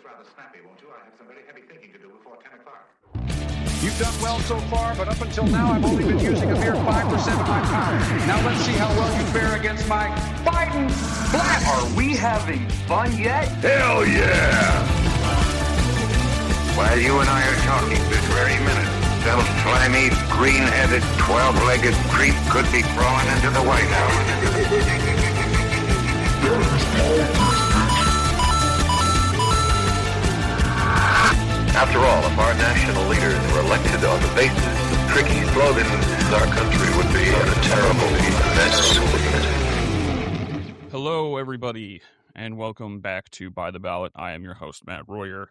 rather snappy, won't you? I have some very heavy thinking to do before 10 o'clock. You've done well so far, but up until now, I've only been using a mere 5% of my power. Now let's see how well you fare against my Biden blast. Are we having fun yet? Hell yeah! While you and I are talking this very minute, some slimy, green-headed, 12-legged creep could be crawling into the White House. After all, if our national leaders were elected on the basis of tricky slogans, our country would be in a terrible mess. Hello, everybody, and welcome back to By the Ballot. I am your host, Matt Royer.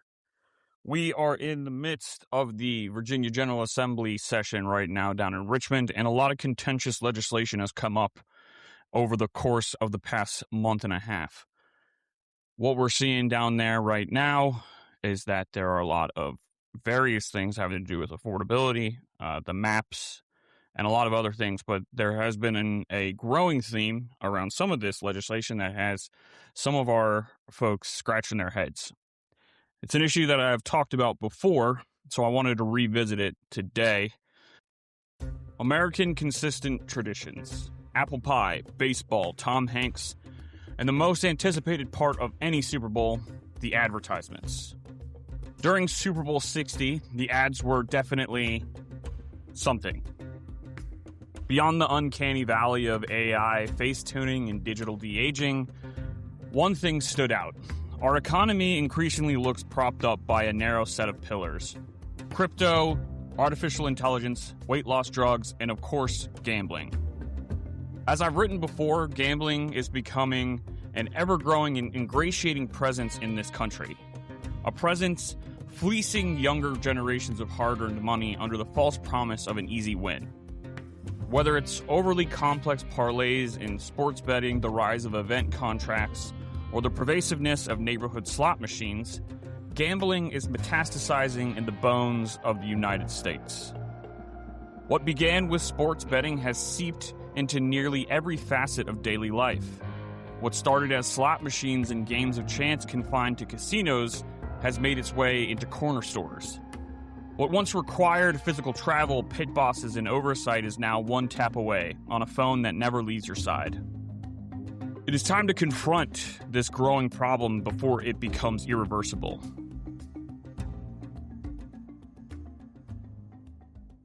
We are in the midst of the Virginia General Assembly session right now down in Richmond, and a lot of contentious legislation has come up over the course of the past month and a half. What we're seeing down there right now is that there are a lot of various things having to do with affordability, the maps, and a lot of other things. But there has been a growing theme around some of this legislation that has some of our folks scratching their heads. It's an issue that I've talked about before, so I wanted to revisit it today. American consistent traditions, apple pie, baseball, Tom Hanks, and the most anticipated part of any Super Bowl, the advertisements. During Super Bowl 60, the ads were definitely something. Beyond the uncanny valley of AI, face tuning, and digital de-aging, one thing stood out. Our economy increasingly looks propped up by a narrow set of pillars. Crypto, artificial intelligence, weight loss drugs, and of course, gambling. As I've written before, gambling is becoming an ever-growing and ingratiating presence in this country. A presence fleecing younger generations of hard-earned money under the false promise of an easy win. Whether it's overly complex parlays in sports betting, the rise of event contracts, or the pervasiveness of neighborhood slot machines, gambling is metastasizing in the bones of the United States. What began with sports betting has seeped into nearly every facet of daily life. What started as slot machines and games of chance confined to casinos has made its way into corner stores. What once required physical travel, pit bosses, and oversight is now one tap away on a phone that never leaves your side. It is time to confront this growing problem before it becomes irreversible.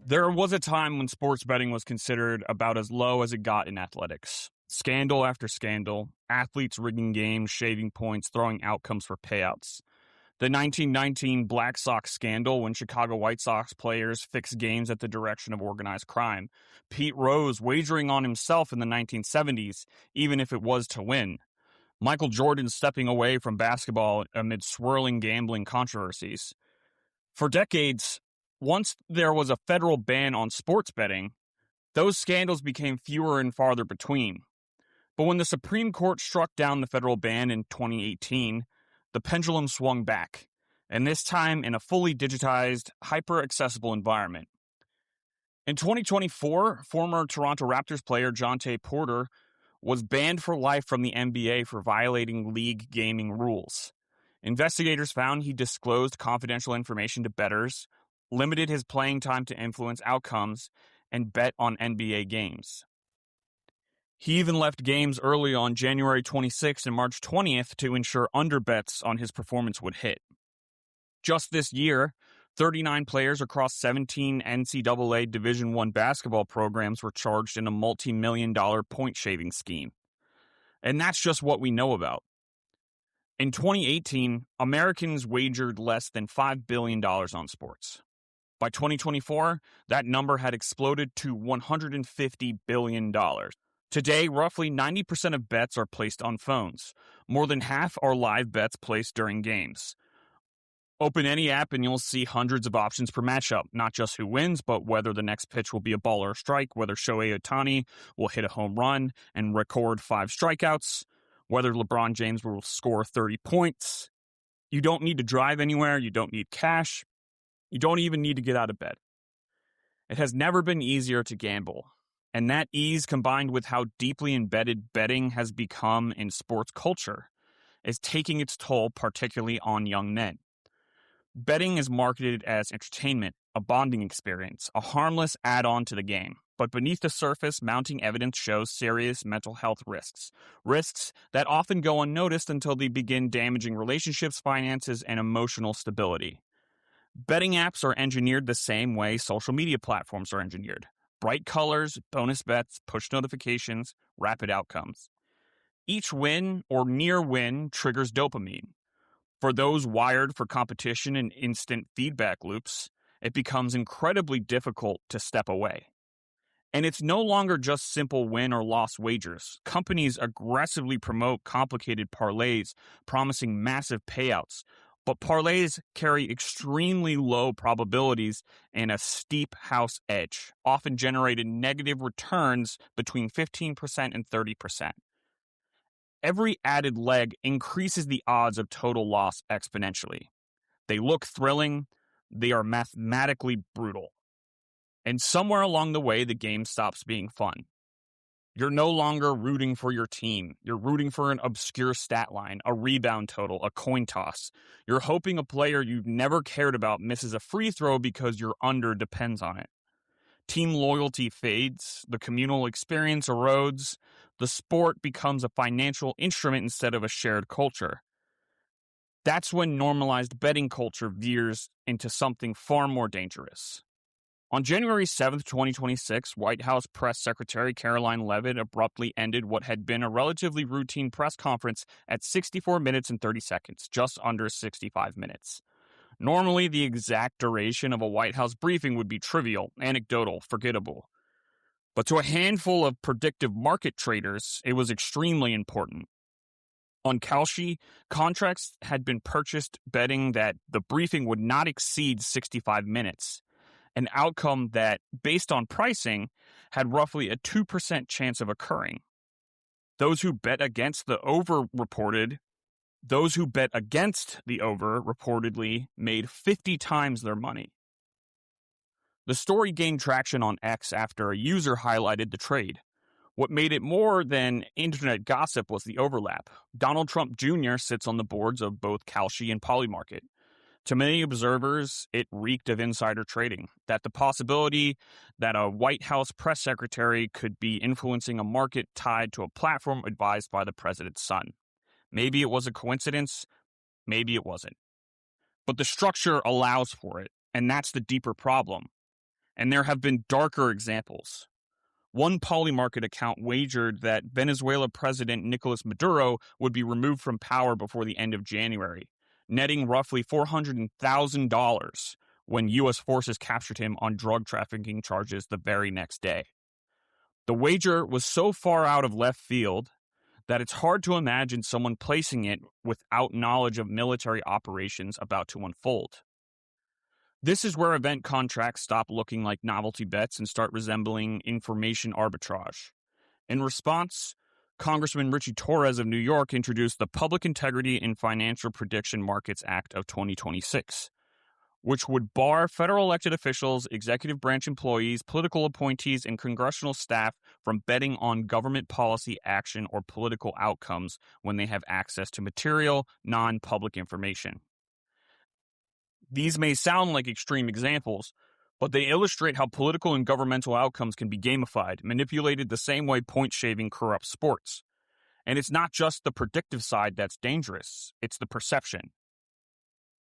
There was a time when sports betting was considered about as low as it got in athletics. Scandal after scandal, athletes rigging games, shaving points, throwing outcomes for payouts. The 1919 Black Sox scandal when Chicago White Sox players fixed games at the direction of organized crime. Pete Rose wagering on himself in the 1970s, even if it was to win. Michael Jordan stepping away from basketball amid swirling gambling controversies. For decades, once there was a federal ban on sports betting, those scandals became fewer and farther between. But when the Supreme Court struck down the federal ban in 2018, the pendulum swung back, and this time in a fully digitized, hyper-accessible environment. In 2024, former Toronto Raptors player Jontay Porter was banned for life from the NBA for violating league gaming rules. Investigators found he disclosed confidential information to bettors, limited his playing time to influence outcomes, and bet on NBA games. He even left games early on January 26th and March 20th to ensure underbets on his performance would hit. Just this year, 39 players across 17 NCAA Division I basketball programs were charged in a multi-million-dollar point-shaving scheme. And that's just what we know about. In 2018, Americans wagered less than $5 billion on sports. By 2024, that number had exploded to $150 billion. Today, roughly 90% of bets are placed on phones. More than half are live bets placed during games. Open any app and you'll see hundreds of options per matchup, not just who wins, but whether the next pitch will be a ball or a strike, whether Shohei Ohtani will hit a home run and record 5 strikeouts, whether LeBron James will score 30 points. You don't need to drive anywhere. You don't need cash. You don't even need to get out of bed. It has never been easier to gamble. And that ease, combined with how deeply embedded betting has become in sports culture, is taking its toll, particularly on young men. Betting is marketed as entertainment, a bonding experience, a harmless add-on to the game. But beneath the surface, mounting evidence shows serious mental health risks. Risks that often go unnoticed until they begin damaging relationships, finances, and emotional stability. Betting apps are engineered the same way social media platforms are engineered. Bright colors, bonus bets, push notifications, rapid outcomes. Each win or near win triggers dopamine. For those wired for competition and instant feedback loops, it becomes incredibly difficult to step away. And it's no longer just simple win or loss wagers. Companies aggressively promote complicated parlays, promising massive payouts. But parlays carry extremely low probabilities and a steep house edge, often generating negative returns between 15% and 30%. Every added leg increases the odds of total loss exponentially. They look thrilling, they are mathematically brutal. And somewhere along the way, the game stops being fun. You're no longer rooting for your team. You're rooting for an obscure stat line, a rebound total, a coin toss. You're hoping a player you've never cared about misses a free throw because your under depends on it. Team loyalty fades, the communal experience erodes, the sport becomes a financial instrument instead of a shared culture. That's when normalized betting culture veers into something far more dangerous. On January 7th, 2026, White House Press Secretary Caroline Leavitt abruptly ended what had been a relatively routine press conference at 64 minutes and 30 seconds, just under 65 minutes. Normally, the exact duration of a White House briefing would be trivial, anecdotal, forgettable. But to a handful of predictive market traders, it was extremely important. On Kalshi, contracts had been purchased betting that the briefing would not exceed 65 minutes, an outcome that, based on pricing, had roughly a 2% chance of occurring. Those who bet against the over reportedly made 50 times their money. The story gained traction on X after a user highlighted the trade. What made it more than internet gossip was the overlap. Donald Trump Jr. sits on the boards of both Kalshi and Polymarket. To many observers, it reeked of insider trading, that the possibility that a White House press secretary could be influencing a market tied to a platform advised by the president's son. Maybe it was a coincidence, maybe it wasn't. But the structure allows for it, and that's the deeper problem. And there have been darker examples. One Polymarket account wagered that Venezuela President Nicolas Maduro would be removed from power before the end of January, netting roughly $400,000 when U.S. forces captured him on drug trafficking charges the very next day. The wager was so far out of left field that it's hard to imagine someone placing it without knowledge of military operations about to unfold. This is where event contracts stop looking like novelty bets and start resembling information arbitrage. In response, Congressman Richie Torres of New York introduced the Public Integrity in Financial Prediction Markets Act of 2026, which would bar federal elected officials, executive branch employees, political appointees, and congressional staff from betting on government policy action or political outcomes when they have access to material, non-public information. These may sound like extreme examples, but they illustrate how political and governmental outcomes can be gamified, manipulated the same way point shaving corrupts sports. And it's not just the predictive side that's dangerous, it's the perception.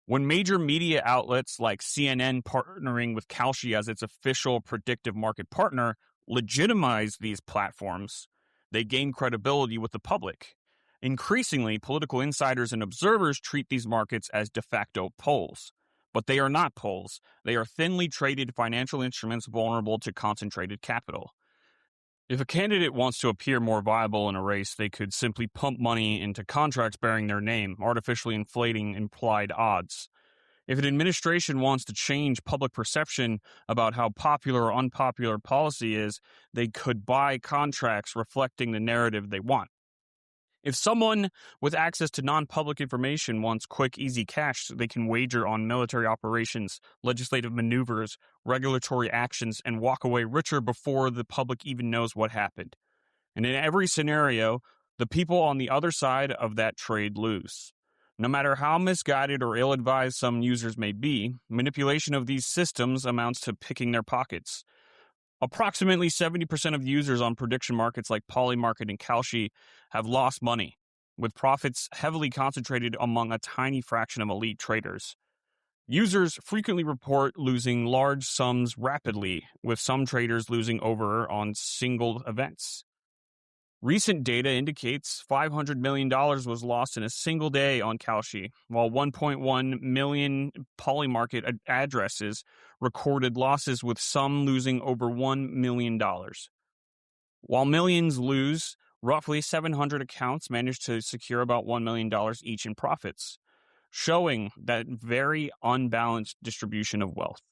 When major media outlets like CNN partnering with Kalshi as its official predictive market partner legitimize these platforms, they gain credibility with the public. Increasingly, political insiders and observers treat these markets as de facto polls. But they are not polls. They are thinly traded financial instruments vulnerable to concentrated capital. If a candidate wants to appear more viable in a race, they could simply pump money into contracts bearing their name, artificially inflating implied odds. If an administration wants to change public perception about how popular or unpopular policy is, they could buy contracts reflecting the narrative they want. If someone with access to non-public information wants quick, easy cash, they can wager on military operations, legislative maneuvers, regulatory actions, and walk away richer before the public even knows what happened. And in every scenario, The people on the other side of that trade lose. No matter how misguided or ill-advised some users may be, manipulation of these systems amounts to picking their pockets. Approximately 70% of users on prediction markets like Polymarket and Kalshi have lost money, with profits heavily concentrated among a tiny fraction of elite traders. Users frequently report losing large sums rapidly, with some traders losing over on single events. Recent data indicates $500 million was lost in a single day on Kalshi, while 1.1 million Polymarket addresses recorded losses, with some losing over $1 million. While millions lose, roughly 700 accounts managed to secure about $1 million each in profits, showing that very unbalanced distribution of wealth.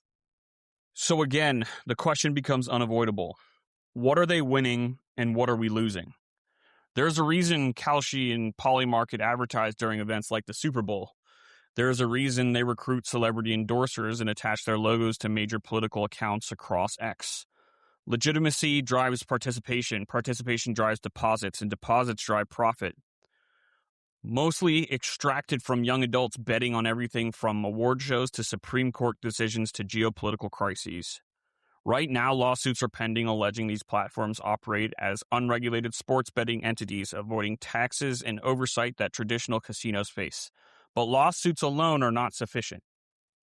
So again, the question becomes unavoidable. What are they winning and what are we losing? There's a reason Kalshi and Polymarket advertise during events like the Super Bowl. There's a reason they recruit celebrity endorsers and attach their logos to major political accounts across X. Legitimacy drives participation, participation drives deposits, and deposits drive profit. Mostly extracted from young adults betting on everything from award shows to Supreme Court decisions to geopolitical crises. Right now, lawsuits are pending alleging these platforms operate as unregulated sports betting entities, avoiding taxes and oversight that traditional casinos face. But lawsuits alone are not sufficient.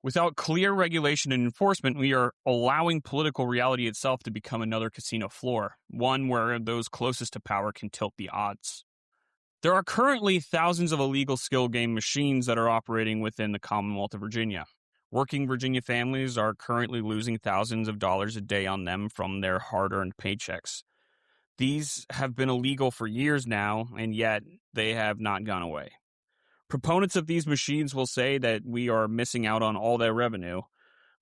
Without clear regulation and enforcement, we are allowing political reality itself to become another casino floor, one where those closest to power can tilt the odds. There are currently thousands of illegal skill game machines that are operating within the Commonwealth of Virginia. Working Virginia families are currently losing thousands of dollars a day on them from their hard-earned paychecks. These have been illegal for years now, and yet they have not gone away. Proponents of these machines will say that we are missing out on all their revenue,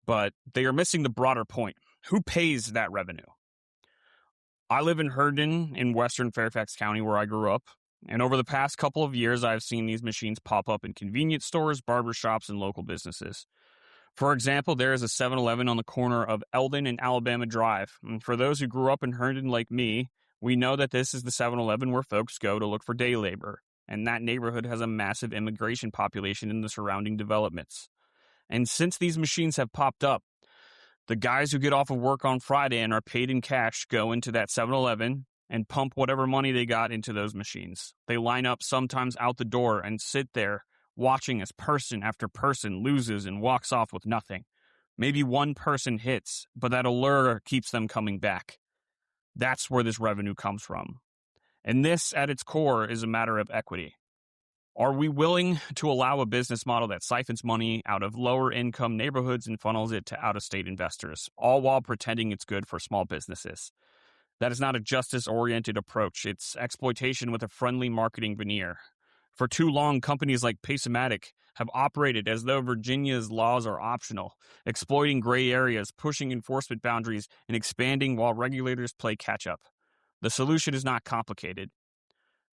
but they are missing the broader point. Who pays that revenue? I live in Herndon in western Fairfax County, where I grew up, and over the past couple of years, I've seen these machines pop up in convenience stores, barbershops, and local businesses. For example, there is a 7-Eleven on the corner of Eldon and Alabama Drive. And for those who grew up in Herndon like me, we know that this is the 7-Eleven where folks go to look for day labor. And that neighborhood has a massive immigration population in the surrounding developments. And since these machines have popped up, the guys who get off of work on Friday and are paid in cash go into that 7-Eleven and pump whatever money they got into those machines. They line up sometimes out the door and sit there watching as person after person loses and walks off with nothing. Maybe one person hits, but that allure keeps them coming back. That's where this revenue comes from. And this, at its core, is a matter of equity. Are we willing to allow a business model that siphons money out of lower-income neighborhoods and funnels it to out-of-state investors, all while pretending it's good for small businesses? That is not a justice-oriented approach. It's exploitation with a friendly marketing veneer. For too long, companies like Pacematic have operated as though Virginia's laws are optional, exploiting gray areas, pushing enforcement boundaries, and expanding while regulators play catch-up. The solution is not complicated.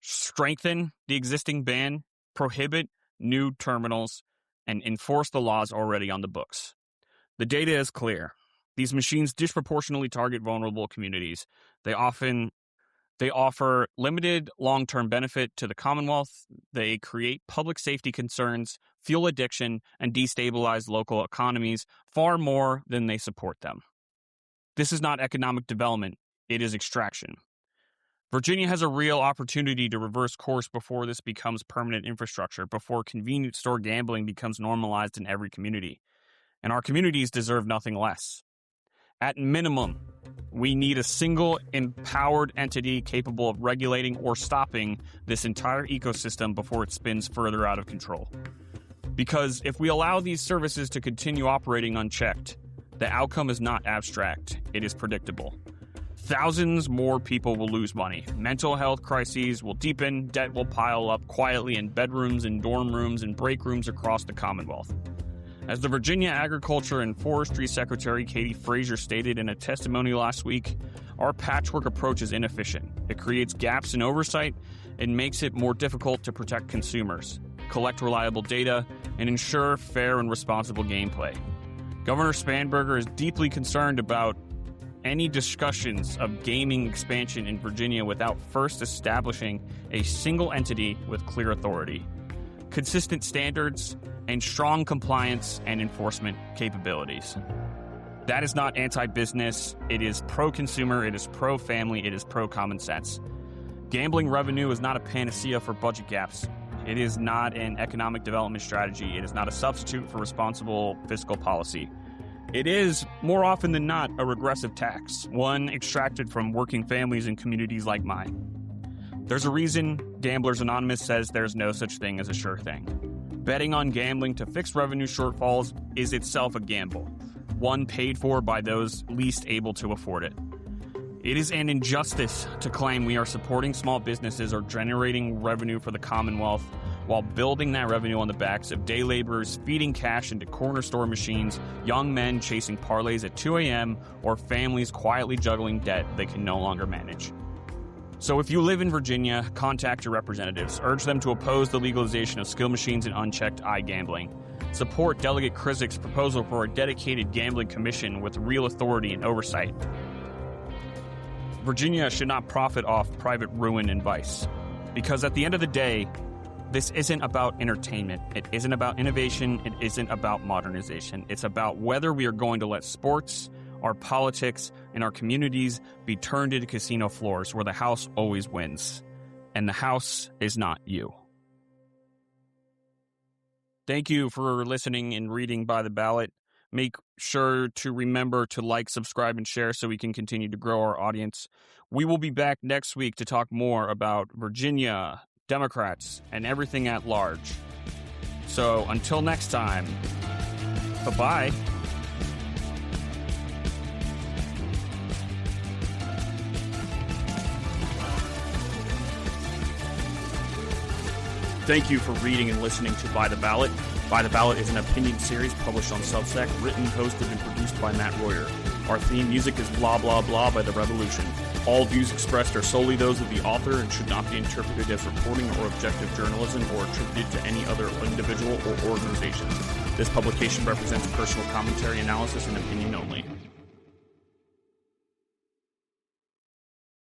Strengthen the existing ban, prohibit new terminals, and enforce the laws already on the books. The data is clear. These machines disproportionately target vulnerable communities. They offer limited long-term benefit to the Commonwealth. They create public safety concerns, fuel addiction, and destabilize local economies far more than they support them. This is not economic development. It is extraction. Virginia has a real opportunity to reverse course before this becomes permanent infrastructure, before convenience store gambling becomes normalized in every community. And our communities deserve nothing less. At minimum, we need a single empowered entity capable of regulating or stopping this entire ecosystem before it spins further out of control. Because if we allow these services to continue operating unchecked, the outcome is not abstract, it is predictable. Thousands more people will lose money. Mental health crises will deepen, debt will pile up quietly in bedrooms and dorm rooms and break rooms across the Commonwealth. As the Virginia Agriculture and Forestry Secretary Katie Frazier stated in a testimony last week, our patchwork approach is inefficient. It creates gaps in oversight and makes it more difficult to protect consumers, collect reliable data, and ensure fair and responsible gameplay. Governor Spanberger is deeply concerned about any discussions of gaming expansion in Virginia without first establishing a single entity with clear authority, consistent standards, and strong compliance and enforcement capabilities. That is not anti-business. It is pro-consumer. It is pro-family. It is pro-common sense. Gambling revenue is not a panacea for budget gaps. It is not an economic development strategy. It is not a substitute for responsible fiscal policy. It is, more often than not, a regressive tax, one extracted from working families and communities like mine. There's a reason Gamblers Anonymous says there's no such thing as a sure thing. Betting on gambling to fix revenue shortfalls is itself a gamble, one paid for by those least able to afford it. It is an injustice to claim we are supporting small businesses or generating revenue for the Commonwealth while building that revenue on the backs of day laborers feeding cash into corner store machines, young men chasing parlays at 2 a.m., or families quietly juggling debt they can no longer manage. So if you live in Virginia, contact your representatives. Urge them to oppose the legalization of skill machines and unchecked iGambling. Support Delegate Krisik's proposal for a dedicated gambling commission with real authority and oversight. Virginia should not profit off private ruin and vice. Because at the end of the day, this isn't about entertainment. It isn't about innovation. It isn't about modernization. It's about whether we are going to let sports, our politics, and our communities be turned into casino floors where the house always wins. And the house is not you. Thank you for listening and reading By the Ballot. Make sure to remember to like, subscribe, and share so we can continue to grow our audience. We will be back next week to talk more about Virginia, Democrats, and everything at large. So until next time, bye-bye. Thank you for reading and listening to By the Ballot. By the Ballot is an opinion series published on Substack, written, hosted, and produced by Matt Royer. Our theme music is Blah Blah Blah by The Revolution. All views expressed are solely those of the author and should not be interpreted as reporting or objective journalism or attributed to any other individual or organization. This publication represents personal commentary, analysis, and opinion only.